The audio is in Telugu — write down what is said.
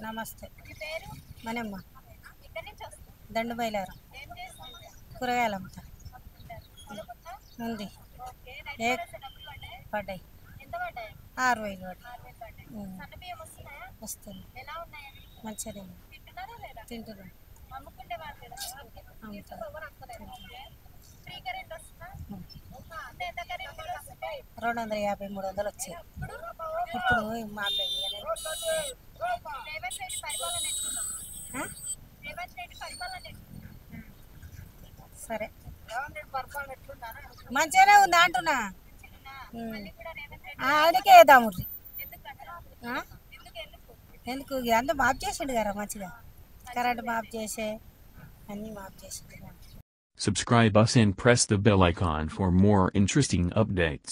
నమస్తే. మీ పేరు? మనమ్మ. ఎక్కడి నుంచి వస్తారు? దండు బయలారం. ఏం చేస్తుంటారు? కూరగాయలు అమ్ముతా. పొలం ఉందా? ఉంది. ఓకే. ఏ రైతు భరోసా డబ్బులు పడ్డాయా? పడ్డాయి. ఎంత పడ్డాయి? 6,000 పడ్డాయి. 6,000 పడ్డాయి. ఉమ్. సన్న బియ్యం వస్తున్నాయా? వస్తుంది. ఎలా ఉన్నాయి అవి? మంచిగా తింటున్నారా లేదా? తింటున్నాం. అమ్ముకుంటే వాళ్ళు కదా. అమ్ముతాం. ఫ్రీ కరెంట్ వస్తుందా? అంటే ఎంత కరెంట్ బిల్ వస్తుంది? 250, 300 వచ్చాయి. ఇప్పుడు మాపేది రేవంత్ రెడ్డి పరిపాలన ఎట్లుంది? రేవంత్ రెడ్డి పరిపాలన ఎట్లుంది? సరే రేవంత్ రెడ్డి పరిపాలన ఎట్లుందా? మంచిగానే ఉంది అంటున్నా. మళ్ళీ కూడా రేవంత్ రెడ్డి ఆయనకే వేద్దాము. ఎందుకంటారా? ఎందుకు అంతా మాఫ్ చేసిండు కదా మంచిగా. కరెంట్ మాఫ్ చేసే అన్నీ మాఫ్ చేసిండు. Subscribe us and press the bell icon for more interesting updates.